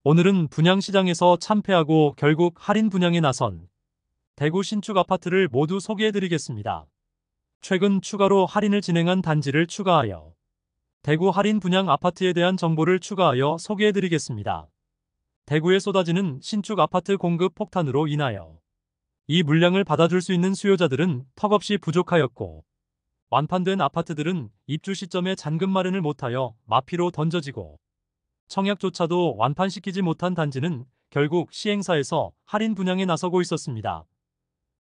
오늘은 분양시장에서 참패하고 결국 할인 분양에 나선 대구 신축 아파트를 모두 소개해드리겠습니다. 최근 추가로 할인을 진행한 단지를 추가하여 대구 할인 분양 아파트에 대한 정보를 추가하여 소개해드리겠습니다. 대구에 쏟아지는 신축 아파트 공급 폭탄으로 인하여 이 물량을 받아줄 수 있는 수요자들은 턱없이 부족하였고, 완판된 아파트들은 입주 시점에 잔금 마련을 못하여 마피로 던져지고, 청약조차도 완판시키지 못한 단지는 결국 시행사에서 할인 분양에 나서고 있었습니다.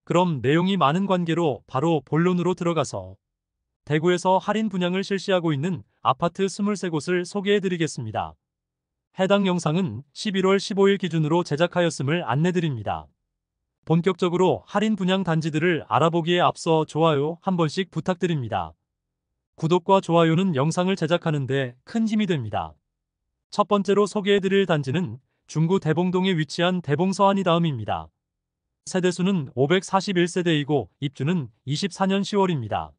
그럼 내용이 많은 관계로 바로 본론으로 들어가서 대구에서 할인 분양을 실시하고 있는 아파트 23곳을 소개해드리겠습니다. 해당 영상은 11월 15일 기준으로 제작하였음을 안내드립니다. 본격적으로 할인 분양 단지들을 알아보기에 앞서 좋아요 한 번씩 부탁드립니다. 구독과 좋아요는 영상을 제작하는 데 큰 힘이 됩니다. 첫 번째로 소개해드릴 단지는 중구 대봉동에 위치한 대봉서안이 다음입니다. 세대수는 541세대이고 입주는 24년 10월입니다.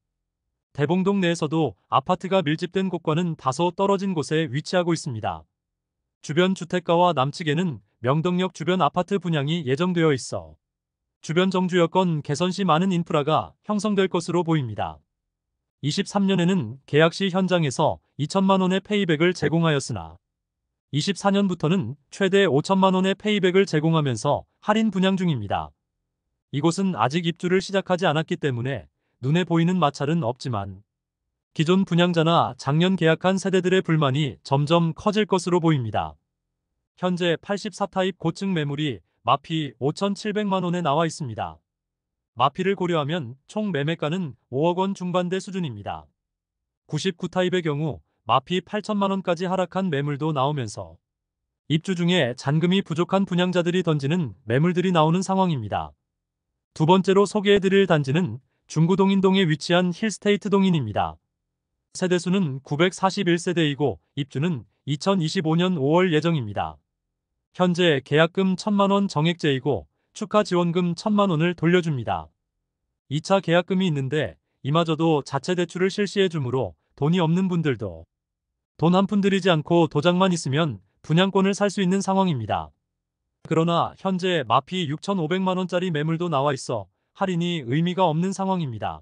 대봉동 내에서도 아파트가 밀집된 곳과는 다소 떨어진 곳에 위치하고 있습니다. 주변 주택가와 남측에는 명덕역 주변 아파트 분양이 예정되어 있어 주변 정주 여건 개선 시 많은 인프라가 형성될 것으로 보입니다. 23년에는 계약 시 현장에서 2천만 원의 페이백을 제공하였으나 24년부터는 최대 5천만 원의 페이백을 제공하면서 할인 분양 중입니다. 이곳은 아직 입주를 시작하지 않았기 때문에 눈에 보이는 마찰은 없지만 기존 분양자나 작년 계약한 세대들의 불만이 점점 커질 것으로 보입니다. 현재 84타입 고층 매물이 마피 5,700만 원에 나와 있습니다. 마피를 고려하면 총 매매가는 5억 원 중반대 수준입니다. 99타입의 경우 마피 8천만 원까지 하락한 매물도 나오면서 입주 중에 잔금이 부족한 분양자들이 던지는 매물들이 나오는 상황입니다. 두 번째로 소개해드릴 단지는 중구 동인동에 위치한 힐스테이트 동인입니다. 세대수는 941세대이고 입주는 2025년 5월 예정입니다. 현재 계약금 1천만 원 정액제이고 축하 지원금 1천만 원을 돌려줍니다. 2차 계약금이 있는데 이마저도 자체 대출을 실시해 주므로 돈이 없는 분들도 돈 한 푼 들이지 않고 도장만 있으면 분양권을 살 수 있는 상황입니다. 그러나 현재 마피 6,500만 원짜리 매물도 나와 있어 할인이 의미가 없는 상황입니다.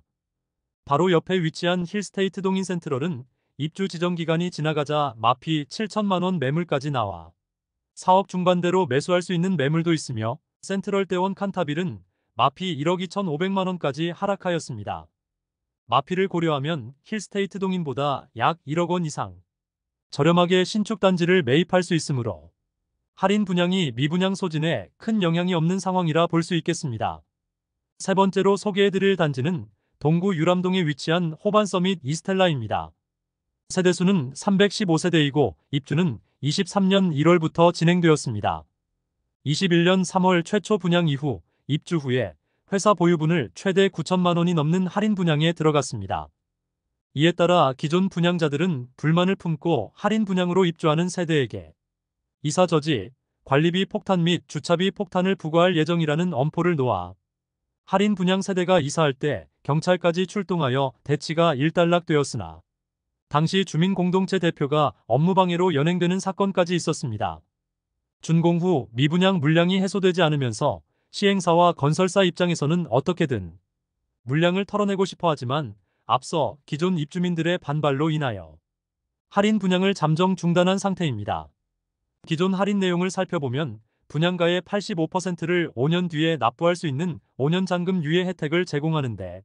바로 옆에 위치한 힐스테이트 동인 센트럴은 입주 지정 기간이 지나가자 마피 7천만 원 매물까지 나와 4억 중반대로 매수할 수 있는 매물도 있으며, 센트럴 대원 칸타빌은 마피 1억 2,500만 원까지 하락하였습니다. 마피를 고려하면 힐스테이트 동인보다 약 1억 원 이상 저렴하게 신축 단지를 매입할 수 있으므로 할인 분양이 미분양 소진에 큰 영향이 없는 상황이라 볼 수 있겠습니다. 세 번째로 소개해드릴 단지는 동구 유람동에 위치한 호반서밋 이스텔라입니다. 세대수는 315세대이고 입주는 23년 1월부터 진행되었습니다. 21년 3월 최초 분양 이후 입주 후에 회사 보유분을 최대 9천만 원이 넘는 할인 분양에 들어갔습니다. 이에 따라 기존 분양자들은 불만을 품고 할인 분양으로 입주하는 세대에게 이사저지, 관리비 폭탄 및 주차비 폭탄을 부과할 예정이라는 엄포를 놓아 할인 분양 세대가 이사할 때 경찰까지 출동하여 대치가 일단락되었으나 당시 주민공동체 대표가 업무방해로 연행되는 사건까지 있었습니다. 준공 후 미분양 물량이 해소되지 않으면서 시행사와 건설사 입장에서는 어떻게든 물량을 털어내고 싶어 하지만 앞서 기존 입주민들의 반발로 인하여 할인 분양을 잠정 중단한 상태입니다. 기존 할인 내용을 살펴보면 분양가의 85%를 5년 뒤에 납부할 수 있는 5년 잔금 유예 혜택을 제공하는데,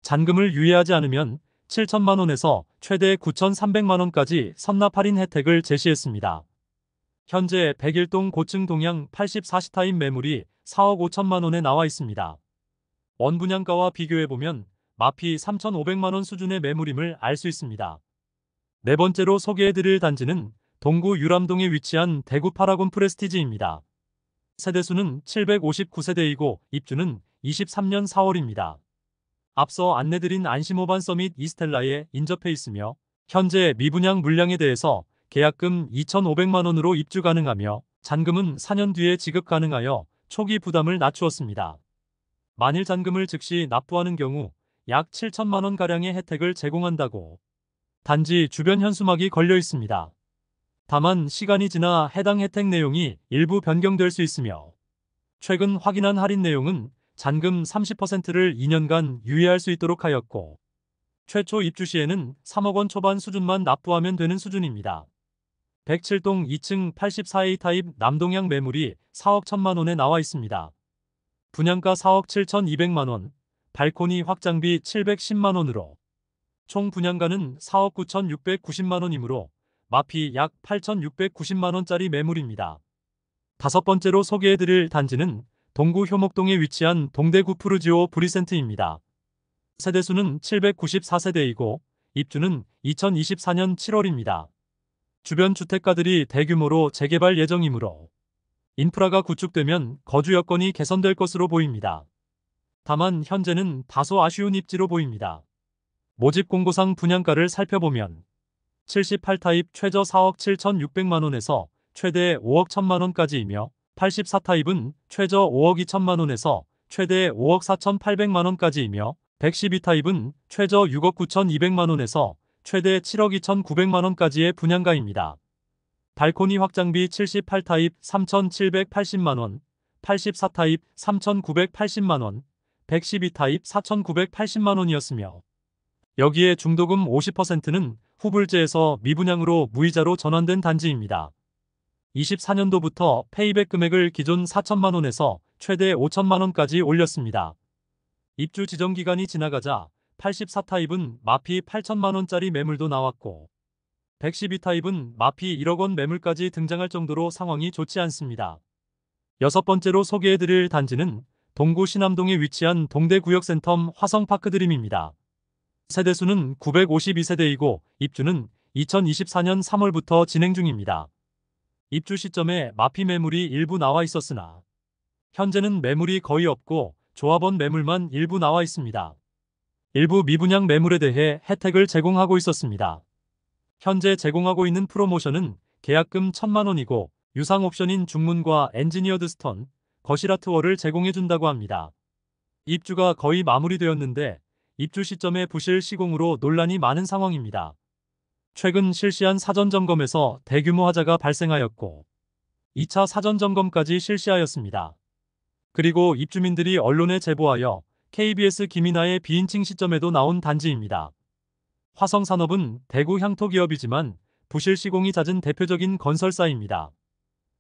잔금을 유예하지 않으면 7천만 원에서 최대 9,300만 원까지 선납 할인 혜택을 제시했습니다. 현재 백일동 고층 동양 84타입 매물이 4억 5천만 원에 나와 있습니다. 원분양가와 비교해보면 마피 3,500만 원 수준의 매물임을 알 수 있습니다. 네 번째로 소개해드릴 단지는 동구 유람동에 위치한 대구 파라곤 프레스티지입니다. 세대수는 759세대이고 입주는 23년 4월입니다. 앞서 안내드린 안심호반 서밋 이스텔라에 인접해 있으며 현재 미분양 물량에 대해서 계약금 2,500만 원으로 입주 가능하며 잔금은 4년 뒤에 지급 가능하여 초기 부담을 낮추었습니다. 만일 잔금을 즉시 납부하는 경우 약 7천만 원 가량의 혜택을 제공한다고 단지 주변 현수막이 걸려 있습니다. 다만 시간이 지나 해당 혜택 내용이 일부 변경될 수 있으며 최근 확인한 할인 내용은 잔금 30%를 2년간 유예할 수 있도록 하였고 최초 입주 시에는 3억 원 초반 수준만 납부하면 되는 수준입니다. 107동 2층 84A 타입 남동향 매물이 4억 1천만 원에 나와 있습니다. 분양가 4억 7,200만 원, 발코니 확장비 710만 원으로 총 분양가는 4억 9,690만 원이므로 마피 약 8,690만 원짜리 매물입니다. 다섯 번째로 소개해드릴 단지는 동구 효목동에 위치한 동대구 푸르지오 브리센트입니다. 세대수는 794세대이고 입주는 2024년 7월입니다. 주변 주택가들이 대규모로 재개발 예정이므로 인프라가 구축되면 거주 여건이 개선될 것으로 보입니다. 다만 현재는 다소 아쉬운 입지로 보입니다. 모집 공고상 분양가를 살펴보면 78타입 최저 4억 7,600만 원에서 최대 5억 1천만 원까지이며 84타입은 최저 5억 2천만 원에서 최대 5억 4,800만 원까지이며 112타입은 최저 6억 9,200만 원에서 최대 7억 2,900만 원까지의 분양가입니다. 발코니 확장비 78타입 3,780만 원, 84타입 3,980만 원, 112타입 4,980만 원이었으며 여기에 중도금 50%는 후불제에서 미분양으로 무이자로 전환된 단지입니다. 24년도부터 페이백 금액을 기존 4천만 원에서 최대 5천만 원까지 올렸습니다. 입주 지정 기간이 지나가자 84타입은 마피 8천만 원짜리 매물도 나왔고 112타입은 마피 1억 원 매물까지 등장할 정도로 상황이 좋지 않습니다. 여섯 번째로 소개해드릴 단지는 동구 신암동에 위치한 동대구역센텀 화성파크드림입니다. 세대수는 952세대이고 입주는 2024년 3월부터 진행 중입니다. 입주 시점에 마피 매물이 일부 나와 있었으나 현재는 매물이 거의 없고 조합원 매물만 일부 나와 있습니다. 일부 미분양 매물에 대해 혜택을 제공하고 있었습니다. 현재 제공하고 있는 프로모션은 계약금 1천만 원이고 유상 옵션인 중문과 엔지니어드 스톤, 거실 아트월을 제공해준다고 합니다. 입주가 거의 마무리되었는데 입주 시점에 부실 시공으로 논란이 많은 상황입니다. 최근 실시한 사전점검에서 대규모 하자가 발생하였고 2차 사전점검까지 실시하였습니다. 그리고 입주민들이 언론에 제보하여 KBS 김이나의 비인칭 시점에도 나온 단지입니다. 화성산업은 대구 향토기업이지만 부실 시공이 잦은 대표적인 건설사입니다.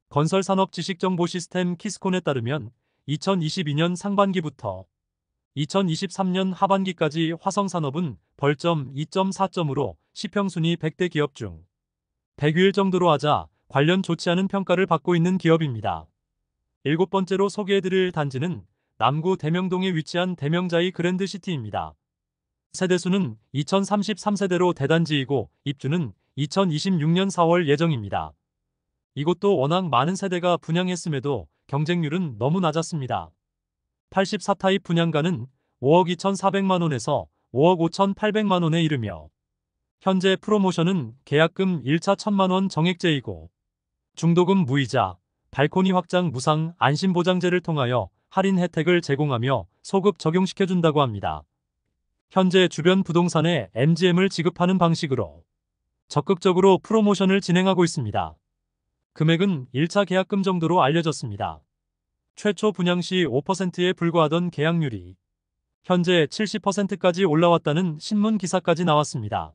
건설산업 지식정보 시스템 키스콘에 따르면 2022년 상반기부터 2023년 하반기까지 화성산업은 벌점 2.4점으로 시평순위 100대 기업 중 100위일 정도로 하자 관련 좋지 않은 평가를 받고 있는 기업입니다. 일곱 번째로 소개해드릴 단지는 남구 대명동에 위치한 대명자이 그랜드시티입니다. 세대수는 2033세대로 대단지이고 입주는 2026년 4월 예정입니다. 이곳도 워낙 많은 세대가 분양했음에도 경쟁률은 너무 낮았습니다. 84타입 분양가는 5억 2,400만 원에서 5억 5,800만 원에 이르며 현재 프로모션은 계약금 1차 1천만 원 정액제이고 중도금 무이자, 발코니 확장 무상 안심보장제를 통하여 할인 혜택을 제공하며 소급 적용시켜준다고 합니다. 현재 주변 부동산에 MGM을 지급하는 방식으로 적극적으로 프로모션을 진행하고 있습니다. 금액은 1차 계약금 정도로 알려졌습니다. 최초 분양 시 5%에 불과하던 계약률이 현재 70%까지 올라왔다는 신문 기사까지 나왔습니다.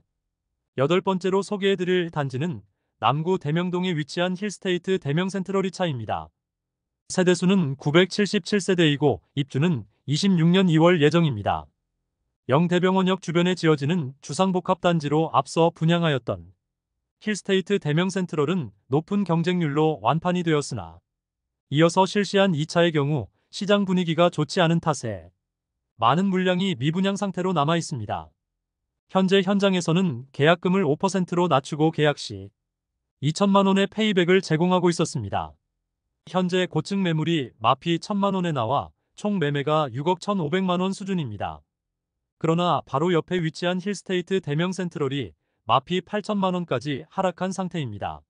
여덟 번째로 소개해드릴 단지는 남구 대명동에 위치한 힐스테이트 대명센트럴이차입니다. 세대수는 977세대이고 입주는 26년 2월 예정입니다. 영대병원역 주변에 지어지는 주상복합단지로 앞서 분양하였던 힐스테이트 대명센트럴은 높은 경쟁률로 완판이 되었으나 이어서 실시한 2차의 경우 시장 분위기가 좋지 않은 탓에 많은 물량이 미분양 상태로 남아 있습니다. 현재 현장에서는 계약금을 5%로 낮추고 계약 시 2천만 원의 페이백을 제공하고 있었습니다. 현재 고층 매물이 마피 1천만 원에 나와 총 매매가 6억 1,500만 원 수준입니다. 그러나 바로 옆에 위치한 힐스테이트 대명센트럴이 마피 8천만 원까지 하락한 상태입니다.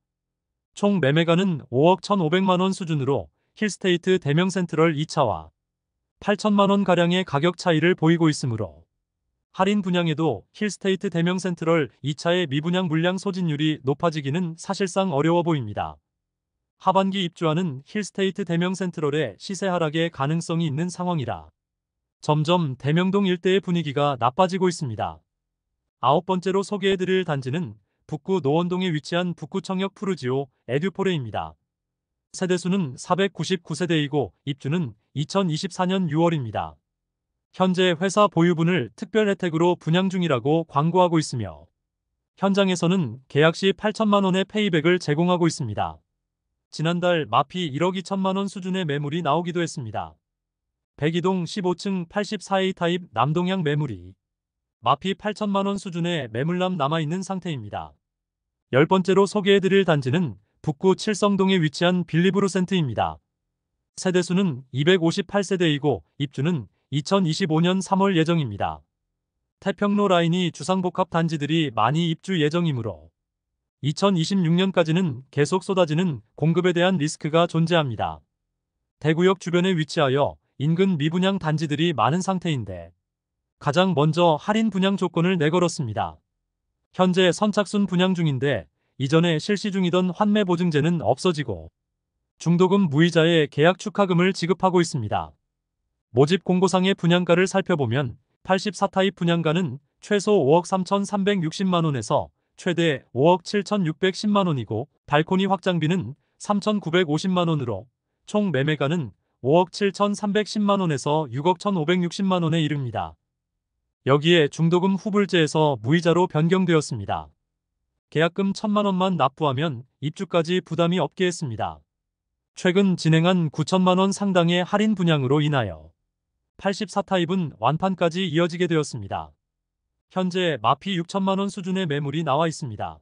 총 매매가는 5억 1,500만 원 수준으로 힐스테이트 대명센트럴 2차와 8천만 원 가량의 가격 차이를 보이고 있으므로 할인 분양에도 힐스테이트 대명 센트럴 2차의 미분양 물량 소진율이 높아지기는 사실상 어려워 보입니다. 하반기 입주하는 힐스테이트 대명 센트럴의 시세 하락의 가능성이 있는 상황이라 점점 대명동 일대의 분위기가 나빠지고 있습니다. 아홉 번째로 소개해드릴 단지는 북구 노원동에 위치한 북구청역 푸르지오 에듀포레입니다. 세대수는 499세대이고 입주는 2024년 6월입니다. 현재 회사 보유분을 특별 혜택으로 분양 중이라고 광고하고 있으며 현장에서는 계약 시 8천만 원의 페이백을 제공하고 있습니다. 지난달 마피 1억 2천만 원 수준의 매물이 나오기도 했습니다. 백이동 15층 84A 타입 남동향 매물이 마피 8천만 원 수준의 매물남 남아있는 상태입니다. 열 번째로 소개해드릴 단지는 북구 칠성동에 위치한 빌리브루센트입니다. 세대수는 258세대이고 입주는 2025년 3월 예정입니다. 태평로 라인이 주상복합 단지들이 많이 입주 예정이므로 2026년까지는 계속 쏟아지는 공급에 대한 리스크가 존재합니다. 대구역 주변에 위치하여 인근 미분양 단지들이 많은 상태인데 가장 먼저 할인 분양 조건을 내걸었습니다. 현재 선착순 분양 중인데 이전에 실시 중이던 환매 보증제는 없어지고 중도금 무이자의 계약 축하금을 지급하고 있습니다. 모집 공고상의 분양가를 살펴보면 84타입 분양가는 최소 5억 3,360만원에서 최대 5억 7,610만원이고 발코니 확장비는 3,950만원으로 총 매매가는 5억 7,310만원에서 6억 1,560만원에 이릅니다. 여기에 중도금 후불제에서 무이자로 변경되었습니다. 계약금 1,000만원만 납부하면 입주까지 부담이 없게 했습니다. 최근 진행한 9천만원 상당의 할인 분양으로 인하여 84타입은 완판까지 이어지게 되었습니다. 현재 마피 6천만원 수준의 매물이 나와 있습니다.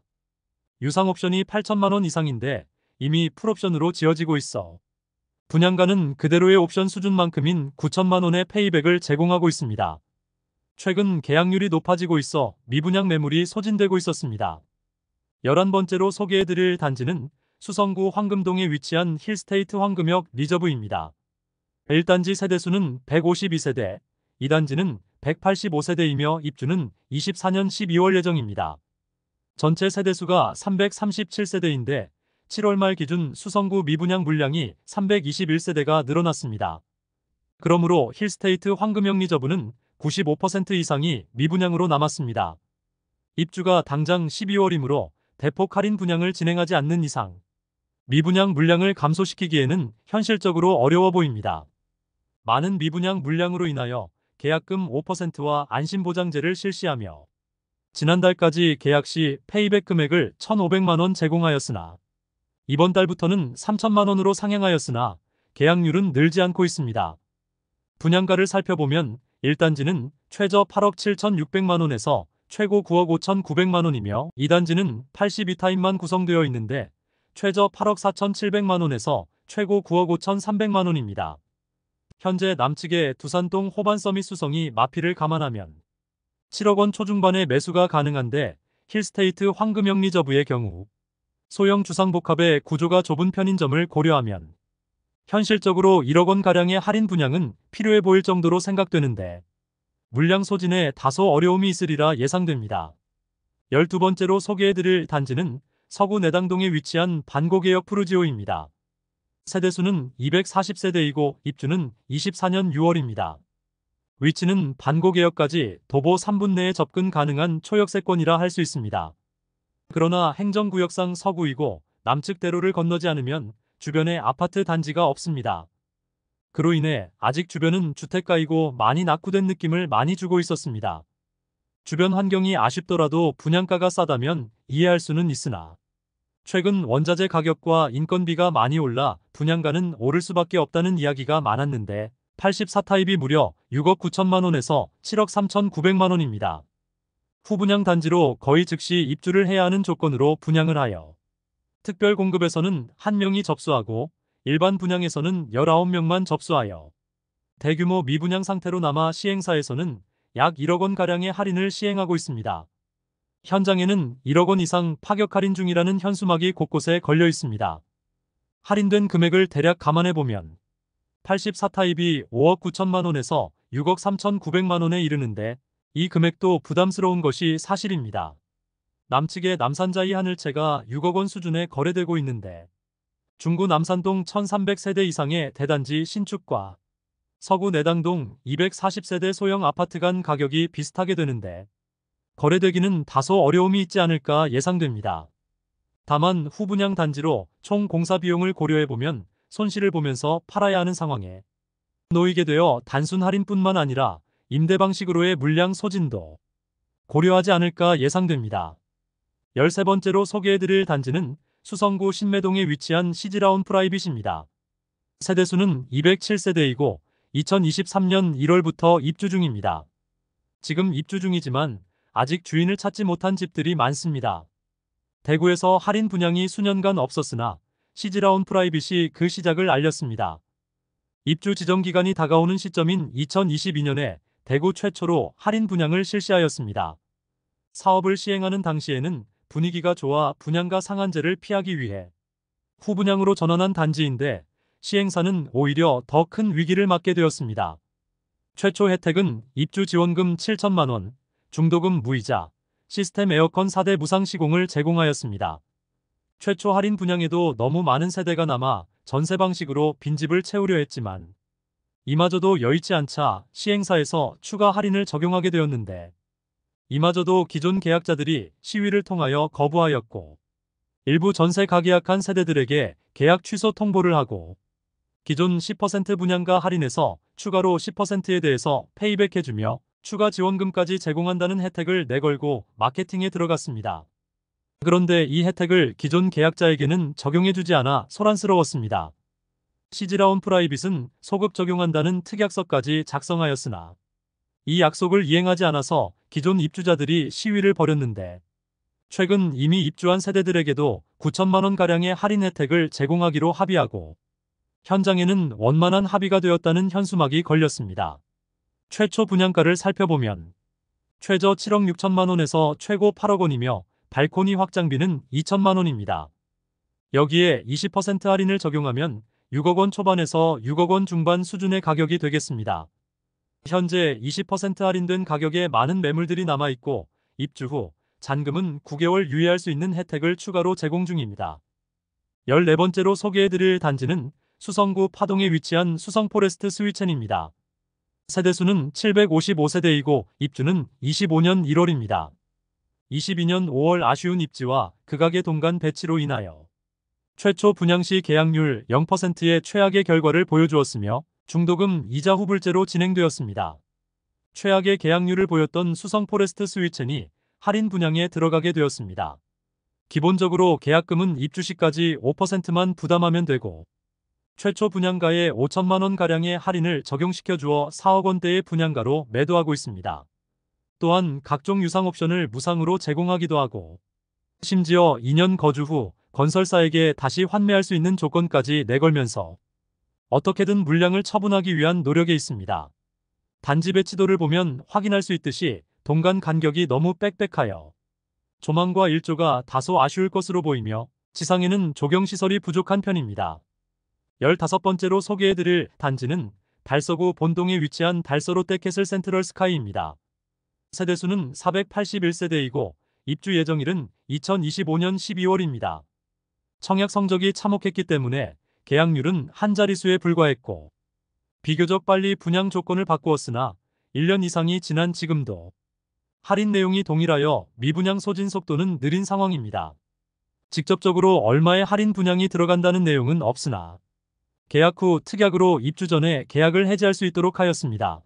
유상 옵션이 8천만원 이상인데 이미 풀옵션으로 지어지고 있어 분양가는 그대로의 옵션 수준만큼인 9천만원의 페이백을 제공하고 있습니다. 최근 계약률이 높아지고 있어 미분양 매물이 소진되고 있었습니다. 11번째로 소개해드릴 단지는 수성구 황금동에 위치한 힐스테이트 황금역 리저브입니다. 1단지 세대수는 152세대, 2단지는 185세대이며 입주는 24년 12월 예정입니다. 전체 세대수가 337세대인데 7월 말 기준 수성구 미분양 물량이 321세대가 늘어났습니다. 그러므로 힐스테이트 황금역 리저브는 95% 이상이 미분양으로 남았습니다. 입주가 당장 12월이므로 대폭 할인 분양을 진행하지 않는 이상 미분양 물량을 감소시키기에는 현실적으로 어려워 보입니다. 많은 미분양 물량으로 인하여 계약금 5%와 안심보장제를 실시하며 지난달까지 계약 시 페이백 금액을 1,500만원 제공하였으나 이번 달부터는 3천만원으로 상향하였으나 계약률은 늘지 않고 있습니다. 분양가를 살펴보면 1단지는 최저 8억 7,600만원에서 최고 9억 5,900만원이며 2단지는 82타입만 구성되어 있는데 최저 8억 4,700만원에서 최고 9억 5,300만원입니다. 현재 남측의 두산동 호반서밋 수성이 마피를 감안하면 7억원 초중반의 매수가 가능한데 힐스테이트 황금역 리저브의 경우 소형 주상복합의 구조가 좁은 편인 점을 고려하면 현실적으로 1억원가량의 할인 분양은 필요해 보일 정도로 생각되는데 물량 소진에 다소 어려움이 있으리라 예상됩니다. 12번째로 소개해드릴 단지는 서구 내당동에 위치한 반고개역 푸르지오입니다. 세대수는 240세대이고 입주는 24년 6월입니다. 위치는 반고개역까지 도보 3분 내에 접근 가능한 초역세권이라 할 수 있습니다. 그러나 행정구역상 서구이고 남측 대로를 건너지 않으면 주변에 아파트 단지가 없습니다. 그로 인해 아직 주변은 주택가이고 많이 낙후된 느낌을 많이 주고 있었습니다. 주변 환경이 아쉽더라도 분양가가 싸다면 이해할 수는 있으나 최근 원자재 가격과 인건비가 많이 올라 분양가는 오를 수밖에 없다는 이야기가 많았는데 84타입이 무려 6억 9천만원에서 7억 3,900만원입니다. 후분양 단지로 거의 즉시 입주를 해야 하는 조건으로 분양을 하여 특별 공급에서는 1명이 접수하고 일반 분양에서는 19명만 접수하여 대규모 미분양 상태로 남아 시행사에서는 약 1억원가량의 할인을 시행하고 있습니다. 현장에는 1억원 이상 파격 할인 중이라는 현수막이 곳곳에 걸려 있습니다. 할인된 금액을 대략 감안해보면 84타입이 5억 9천만원에서 6억 3,900만원에 이르는데 이 금액도 부담스러운 것이 사실입니다. 남측의 남산자이 하늘채가 6억 원 수준에 거래되고 있는데 중구 남산동 1300세대 이상의 대단지 신축과 서구 내당동 240세대 소형 아파트 간 가격이 비슷하게 되는데 거래되기는 다소 어려움이 있지 않을까 예상됩니다. 다만 후분양 단지로 총 공사 비용을 고려해보면 손실을 보면서 팔아야 하는 상황에 놓이게 되어 단순 할인뿐만 아니라 임대 방식으로의 물량 소진도 고려하지 않을까 예상됩니다. 13번째로 소개해드릴 단지는 수성구 신매동에 위치한 시즈라운 프라이빗입니다. 세대수는 207세대이고 2023년 1월부터 입주 중입니다. 지금 입주 중이지만 아직 주인을 찾지 못한 집들이 많습니다. 대구에서 할인 분양이 수년간 없었으나 시즈라운 프라이빗이 그 시작을 알렸습니다. 입주 지정 기간이 다가오는 시점인 2022년에 대구 최초로 할인 분양을 실시하였습니다. 사업을 시행하는 당시에는 분위기가 좋아 분양가 상한제를 피하기 위해 후분양으로 전환한 단지인데 시행사는 오히려 더 큰 위기를 맞게 되었습니다. 최초 혜택은 입주 지원금 7천만 원, 중도금 무이자, 시스템 에어컨 4대 무상 시공을 제공하였습니다. 최초 할인 분양에도 너무 많은 세대가 남아 전세 방식으로 빈집을 채우려 했지만 이마저도 여의치 않자 시행사에서 추가 할인을 적용하게 되었는데 이마저도 기존 계약자들이 시위를 통하여 거부하였고 일부 전세 가계약한 세대들에게 계약 취소 통보를 하고 기존 10% 분양가 할인에서 추가로 10%에 대해서 페이백해주며 추가 지원금까지 제공한다는 혜택을 내걸고 마케팅에 들어갔습니다. 그런데 이 혜택을 기존 계약자에게는 적용해주지 않아 소란스러웠습니다. 시즈라운 프라이빗은 소급 적용한다는 특약서까지 작성하였으나 이 약속을 이행하지 않아서 기존 입주자들이 시위를 벌였는데 최근 이미 입주한 세대들에게도 9천만 원가량의 할인 혜택을 제공하기로 합의하고 현장에는 원만한 합의가 되었다는 현수막이 걸렸습니다. 최초 분양가를 살펴보면 최저 7억 6천만 원에서 최고 8억 원이며 발코니 확장비는 2천만 원입니다. 여기에 20% 할인을 적용하면 6억 원 초반에서 6억 원 중반 수준의 가격이 되겠습니다. 현재 20% 할인된 가격에 많은 매물들이 남아있고 입주 후 잔금은 9개월 유예할 수 있는 혜택을 추가로 제공 중입니다. 14번째로 소개해드릴 단지는 수성구 파동에 위치한 수성포레스트 스위첸입니다. 세대수는 755세대이고 입주는 25년 1월입니다. 22년 5월 아쉬운 입지와 극악의 동간 배치로 인하여 최초 분양시 계약률 0%의 최악의 결과를 보여주었으며 중도금 이자 후불제로 진행되었습니다. 최악의 계약률을 보였던 수성포레스트 스위첸이 할인 분양에 들어가게 되었습니다. 기본적으로 계약금은 입주 시까지 5%만 부담하면 되고 최초 분양가에 5천만 원가량의 할인을 적용시켜 주어 4억 원대의 분양가로 매도하고 있습니다. 또한 각종 유상 옵션을 무상으로 제공하기도 하고 심지어 2년 거주 후 건설사에게 다시 환매할 수 있는 조건까지 내걸면서 어떻게든 물량을 처분하기 위한 노력에 있습니다. 단지 배치도를 보면 확인할 수 있듯이 동간 간격이 너무 빽빽하여 조망과 일조가 다소 아쉬울 것으로 보이며 지상에는 조경시설이 부족한 편입니다. 15번째로 소개해드릴 단지는 달서구 본동에 위치한 달서 롯데캐슬 센트럴 스카이입니다. 세대수는 481세대이고 입주 예정일은 2025년 12월입니다. 청약 성적이 참혹했기 때문에 계약률은 한 자릿수에 불과했고 비교적 빨리 분양 조건을 바꾸었으나 1년 이상이 지난 지금도 할인 내용이 동일하여 미분양 소진 속도는 느린 상황입니다. 직접적으로 얼마의 할인 분양이 들어간다는 내용은 없으나 계약 후 특약으로 입주 전에 계약을 해지할 수 있도록 하였습니다.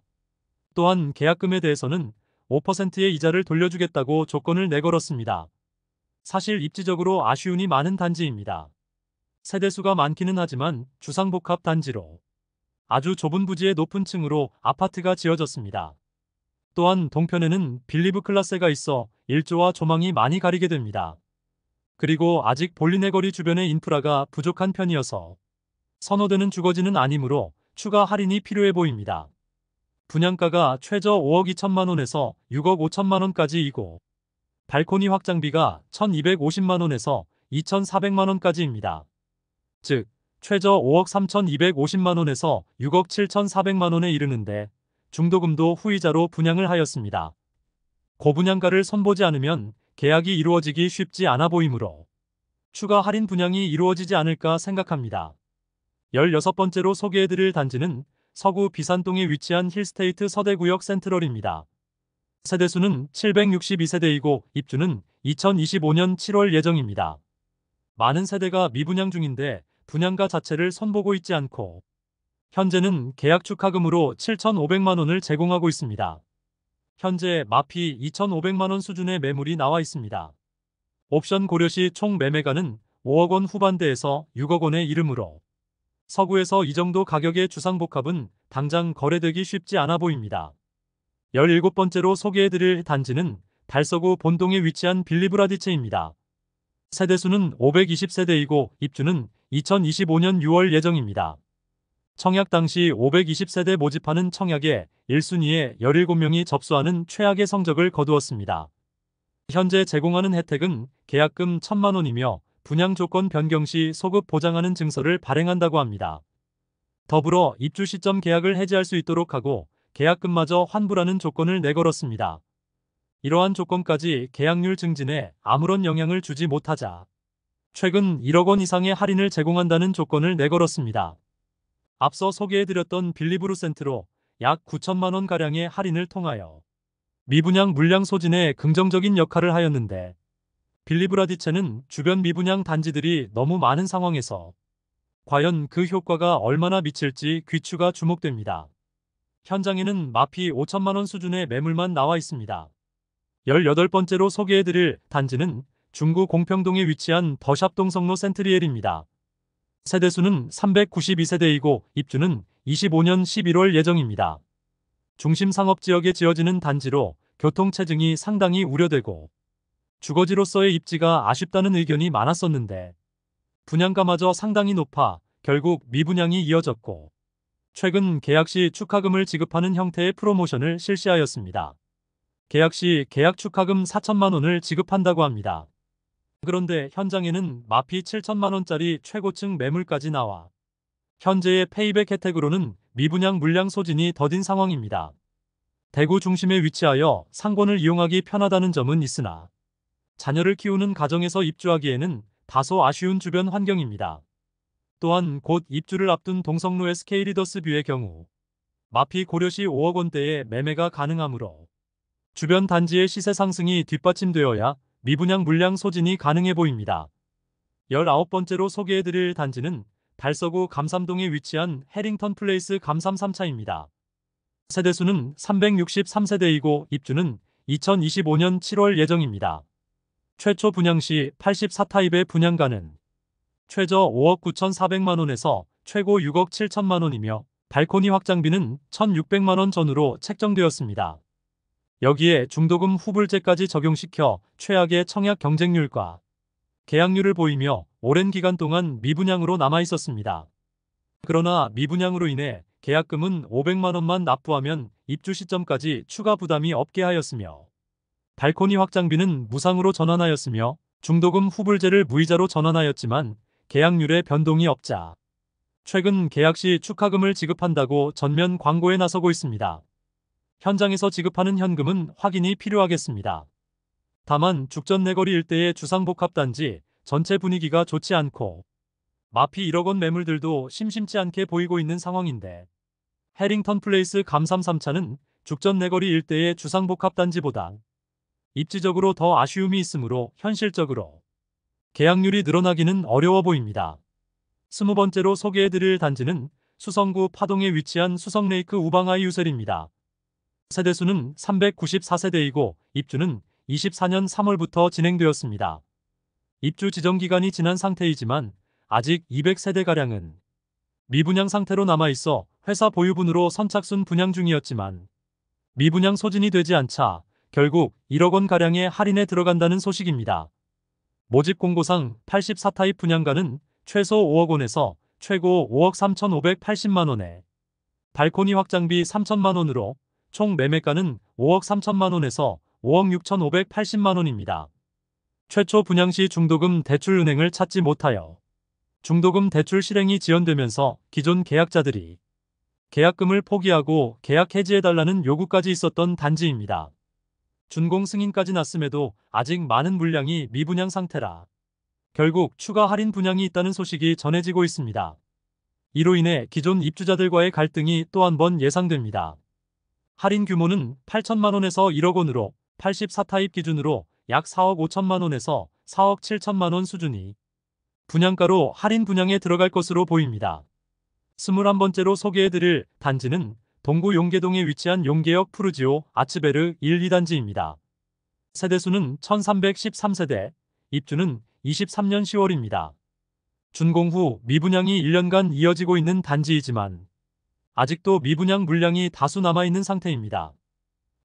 또한 계약금에 대해서는 5%의 이자를 돌려주겠다고 조건을 내걸었습니다. 사실 입지적으로 아쉬움이 많은 단지입니다. 세대수가 많기는 하지만 주상복합 단지로 아주 좁은 부지의 높은 층으로 아파트가 지어졌습니다. 또한 동편에는 빌리브 클라스가 있어 일조와 조망이 많이 가리게 됩니다. 그리고 아직 볼리네 거리 주변의 인프라가 부족한 편이어서 선호되는 주거지는 아니므로 추가 할인이 필요해 보입니다. 분양가가 최저 5억 2천만 원에서 6억 5천만 원까지이고 발코니 확장비가 1,250만 원에서 2,400만 원까지입니다. 즉 최저 5억 3,250만 원에서 6억 7,400만 원에 이르는데 중도금도 후이자로 분양을 하였습니다. 고분양가를 선보지 않으면 계약이 이루어지기 쉽지 않아 보이므로 추가 할인 분양이 이루어지지 않을까 생각합니다. 16번째로 소개해드릴 단지는 서구 비산동에 위치한 힐스테이트 서대구역 센트럴입니다. 세대수는 762세대이고 입주는 2025년 7월 예정입니다. 많은 세대가 미분양 중인데 분양가 자체를 손보고 있지 않고 현재는 계약 축하금으로 7,500만 원을 제공하고 있습니다. 현재 마피 2,500만 원 수준의 매물이 나와 있습니다. 옵션 고려 시 총 매매가는 5억 원 후반대에서 6억 원에 이르므로 서구에서 이 정도 가격의 주상복합은 당장 거래되기 쉽지 않아 보입니다. 17번째로 소개해드릴 단지는 달서구 본동에 위치한 빌리브라디체입니다. 세대수는 520세대이고 입주는 2025년 6월 예정입니다. 청약 당시 520세대 모집하는 청약에 1순위에 17명이 접수하는 최악의 성적을 거두었습니다. 현재 제공하는 혜택은 계약금 1,000만 원이며 분양 조건 변경 시 소급 보장하는 증서를 발행한다고 합니다. 더불어 입주 시점 계약을 해지할 수 있도록 하고 계약금마저 환불하는 조건을 내걸었습니다. 이러한 조건까지 계약률 증진에 아무런 영향을 주지 못하자 최근 1억 원 이상의 할인을 제공한다는 조건을 내걸었습니다. 앞서 소개해드렸던 빌리브루센트로 약 9천만 원가량의 할인을 통하여 미분양 물량 소진에 긍정적인 역할을 하였는데 빌리브라디체는 주변 미분양 단지들이 너무 많은 상황에서 과연 그 효과가 얼마나 미칠지 귀추가 주목됩니다. 현장에는 마피 5천만 원 수준의 매물만 나와 있습니다. 18번째로 소개해드릴 단지는 중구 공평동에 위치한 더샵동 성로 센트리엘입니다. 세대수는 392세대이고 입주는 25년 11월 예정입니다. 중심 상업지역에 지어지는 단지로 교통체증이 상당히 우려되고 주거지로서의 입지가 아쉽다는 의견이 많았었는데 분양가마저 상당히 높아 결국 미분양이 이어졌고 최근 계약 시 축하금을 지급하는 형태의 프로모션을 실시하였습니다. 계약 시 계약 축하금 4천만 원을 지급한다고 합니다. 그런데 현장에는 마피 7천만 원짜리 최고층 매물까지 나와 현재의 페이백 혜택으로는 미분양 물량 소진이 더딘 상황입니다. 대구 중심에 위치하여 상권을 이용하기 편하다는 점은 있으나 자녀를 키우는 가정에서 입주하기에는 다소 아쉬운 주변 환경입니다. 또한 곧 입주를 앞둔 동성로 SK 리더스 뷰의 경우 마피 고려시 5억 원대의 매매가 가능하므로 주변 단지의 시세 상승이 뒷받침되어야 미분양 물량 소진이 가능해 보입니다. 19번째로 소개해드릴 단지는 달서구 감삼동에 위치한 해링턴 플레이스 감삼 3차입니다. 세대수는 363세대이고 입주는 2025년 7월 예정입니다. 최초 분양 시 84타입의 분양가는 최저 5억 9,400만 원에서 최고 6억 7천만 원이며 발코니 확장비는 1,600만 원 전후로 책정되었습니다. 여기에 중도금 후불제까지 적용시켜 최악의 청약 경쟁률과 계약률을 보이며 오랜 기간 동안 미분양으로 남아있었습니다. 그러나 미분양으로 인해 계약금은 500만 원만 납부하면 입주 시점까지 추가 부담이 없게 하였으며 발코니 확장비는 무상으로 전환하였으며 중도금 후불제를 무이자로 전환하였지만 계약률에 변동이 없자 최근 계약 시 축하금을 지급한다고 전면 광고에 나서고 있습니다. 현장에서 지급하는 현금은 확인이 필요하겠습니다. 다만 죽전 내거리 일대의 주상복합단지 전체 분위기가 좋지 않고 마피 1억 원 매물들도 심심치 않게 보이고 있는 상황인데 해링턴 플레이스 감삼 3차는 죽전 내거리 일대의 주상복합단지보다 입지적으로 더 아쉬움이 있으므로 현실적으로 계약률이 늘어나기는 어려워 보입니다. 20번째로 소개해드릴 단지는 수성구 파동에 위치한 수성레이크 우방아이 유셀입니다. 세대수는 394세대이고 입주는 24년 3월부터 진행되었습니다. 입주 지정기간이 지난 상태이지만 아직 200세대가량은 미분양 상태로 남아있어 회사 보유분으로 선착순 분양 중이었지만 미분양 소진이 되지 않자 결국 1억 원가량의 할인에 들어간다는 소식입니다. 모집 공고상 84타입 분양가는 최소 5억 원에서 최고 5억 3,580만 원에 발코니 확장비 3천만 원으로 총 매매가는 5억 3천만 원에서 5억 6,580만 원입니다. 최초 분양 시 중도금 대출 은행을 찾지 못하여 중도금 대출 실행이 지연되면서 기존 계약자들이 계약금을 포기하고 계약 해지해달라는 요구까지 있었던 단지입니다. 준공 승인까지 났음에도 아직 많은 물량이 미분양 상태라 결국 추가 할인 분양이 있다는 소식이 전해지고 있습니다. 이로 인해 기존 입주자들과의 갈등이 또 한 번 예상됩니다. 할인 규모는 8천만 원에서 1억 원으로 84타입 기준으로 약 4억 5천만 원에서 4억 7천만 원 수준이 분양가로 할인 분양에 들어갈 것으로 보입니다. 21번째로 소개해드릴 단지는 동구 용계동에 위치한 용계역 푸르지오 아츠베르 1, 2단지입니다. 세대수는 1313세대, 입주는 23년 10월입니다. 준공 후 미분양이 1년간 이어지고 있는 단지이지만 아직도 미분양 물량이 다수 남아있는 상태입니다.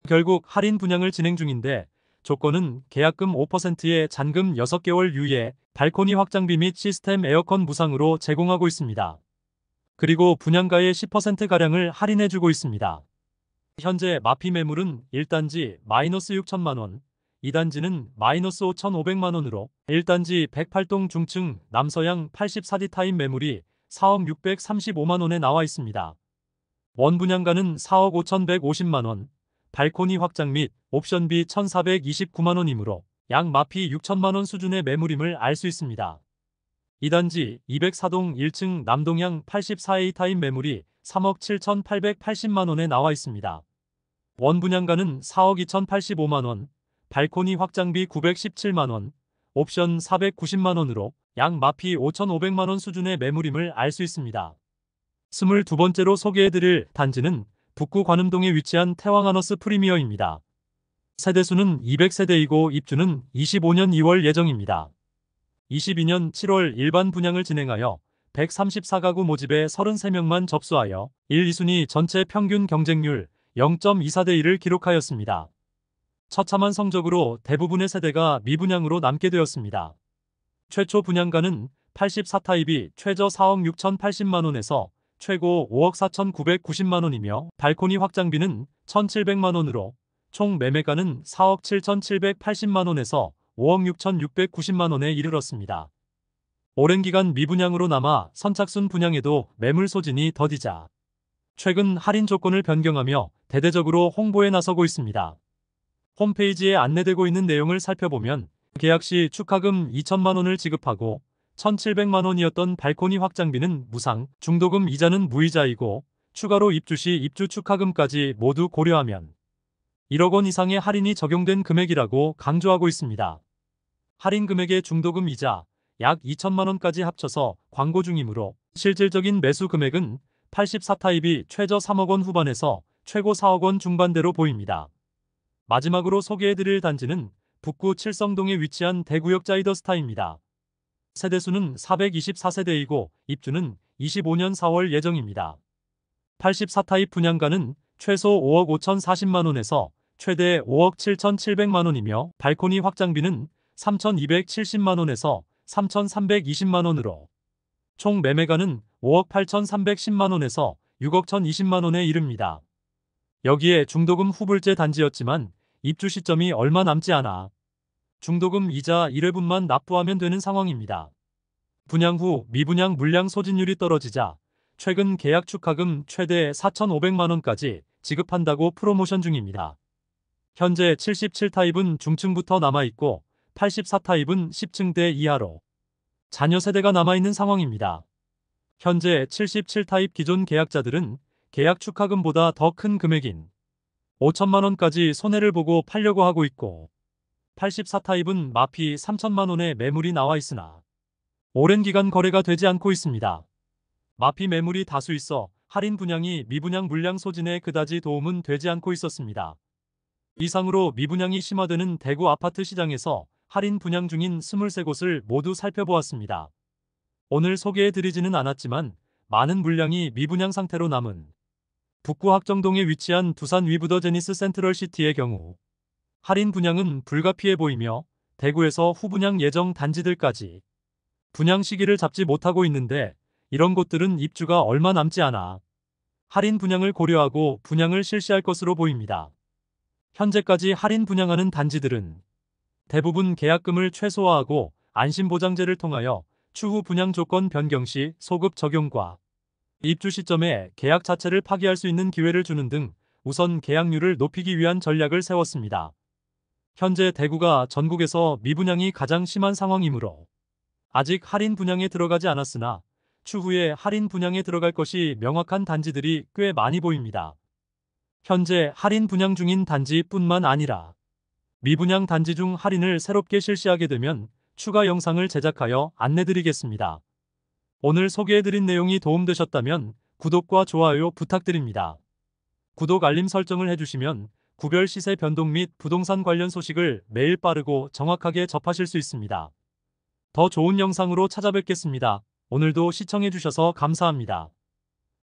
결국 할인 분양을 진행 중인데 조건은 계약금 5%에 잔금 6개월 유예, 발코니 확장비 및 시스템 에어컨 무상으로 제공하고 있습니다. 그리고 분양가의 10%가량을 할인해주고 있습니다. 현재 마피 매물은 1단지 마이너스 6천만 원, 2단지는 마이너스 5,500만 원으로 1단지 108동 중층 남서양 84D 타입 매물이 4억 635만 원에 나와 있습니다. 원 분양가는 4억 5,150만 원, 발코니 확장 및 옵션비 1,429만 원이므로 약 마피 6천만 원 수준의 매물임을 알 수 있습니다. 2단지 204동 1층 남동향 84A 타입 매물이 3억 7,880만 원에 나와 있습니다. 원 분양가는 4억 2,085만 원, 발코니 확장비 917만 원, 옵션 490만 원으로 약 마피 5,500만 원 수준의 매물임을 알 수 있습니다. 22번째로 소개해드릴 단지는 북구 관음동에 위치한 태왕하너스 프리미어입니다. 세대수는 200세대이고 입주는 25년 2월 예정입니다. 22년 7월 일반 분양을 진행하여 134가구 모집에 33명만 접수하여 1, 2순위 전체 평균 경쟁률 0.24대 1을 기록하였습니다. 처참한 성적으로 대부분의 세대가 미분양으로 남게 되었습니다. 최초 분양가는 84타입이 최저 4억 6,080만 원에서 최고 5억 4,990만 원이며 발코니 확장비는 1,700만 원으로 총 매매가는 4억 7,780만 원에서 5억 6,690만 원에 이르렀습니다. 오랜 기간 미분양으로 남아 선착순 분양에도 매물 소진이 더디자 최근 할인 조건을 변경하며 대대적으로 홍보에 나서고 있습니다. 홈페이지에 안내되고 있는 내용을 살펴보면 계약 시 축하금 2천만 원을 지급하고 1,700만 원이었던 발코니 확장비는 무상, 중도금 이자는 무이자이고 추가로 입주 시 입주 축하금까지 모두 고려하면 1억 원 이상의 할인이 적용된 금액이라고 강조하고 있습니다. 할인 금액의 중도금 이자 약 2천만 원까지 합쳐서 광고 중이므로 실질적인 매수 금액은 84타입이 최저 3억 원 후반에서 최고 4억 원 중반대로 보입니다. 마지막으로 소개해드릴 단지는 북구 칠성동에 위치한 대구역 자이더스타입니다. 세대수는 424세대이고 입주는 25년 4월 예정입니다. 84타입 분양가는 최소 5억 5,040만 원에서 최대 5억 7,700만 원이며 발코니 확장비는 3,270만 원에서 3,320만 원으로 총 매매가는 5억 8,310만 원에서 6억 1,020만 원에 이릅니다. 여기에 중도금 후불제 단지였지만 입주 시점이 얼마 남지 않아 중도금 이자 1회분만 납부하면 되는 상황입니다. 분양 후 미분양 물량 소진율이 떨어지자 최근 계약 축하금 최대 4,500만 원까지 지급한다고 프로모션 중입니다. 현재 77타입은 중층부터 남아있고 84타입은 10층대 이하로 자녀 세대가 남아있는 상황입니다. 현재 77타입 기존 계약자들은 계약 축하금보다 더 큰 금액인 5천만 원까지 손해를 보고 팔려고 하고 있고 84타입은 마피 3천만 원의 매물이 나와 있으나 오랜 기간 거래가 되지 않고 있습니다. 마피 매물이 다수 있어 할인 분양이 미분양 물량 소진에 그다지 도움은 되지 않고 있었습니다. 이상으로 미분양이 심화되는 대구 아파트 시장에서 할인 분양 중인 23곳을 모두 살펴보았습니다. 오늘 소개해드리지는 않았지만 많은 물량이 미분양 상태로 남은 북구 학정동에 위치한 두산 위브더 제니스 센트럴시티의 경우 할인 분양은 불가피해 보이며 대구에서 후분양 예정 단지들까지 분양 시기를 잡지 못하고 있는데 이런 곳들은 입주가 얼마 남지 않아 할인 분양을 고려하고 분양을 실시할 것으로 보입니다. 현재까지 할인 분양하는 단지들은 대부분 계약금을 최소화하고 안심보장제를 통하여 추후 분양 조건 변경 시 소급 적용과 입주 시점에 계약 자체를 파기할 수 있는 기회를 주는 등 우선 계약률을 높이기 위한 전략을 세웠습니다. 현재 대구가 전국에서 미분양이 가장 심한 상황이므로 아직 할인 분양에 들어가지 않았으나 추후에 할인 분양에 들어갈 것이 명확한 단지들이 꽤 많이 보입니다. 현재 할인 분양 중인 단지뿐만 아니라 미분양 단지 중 할인을 새롭게 실시하게 되면 추가 영상을 제작하여 안내드리겠습니다. 오늘 소개해드린 내용이 도움되셨다면 구독과 좋아요 부탁드립니다. 구독 알림 설정을 해주시면 구별 시세 변동 및 부동산 관련 소식을 매일 빠르고 정확하게 접하실 수 있습니다. 더 좋은 영상으로 찾아뵙겠습니다. 오늘도 시청해주셔서 감사합니다.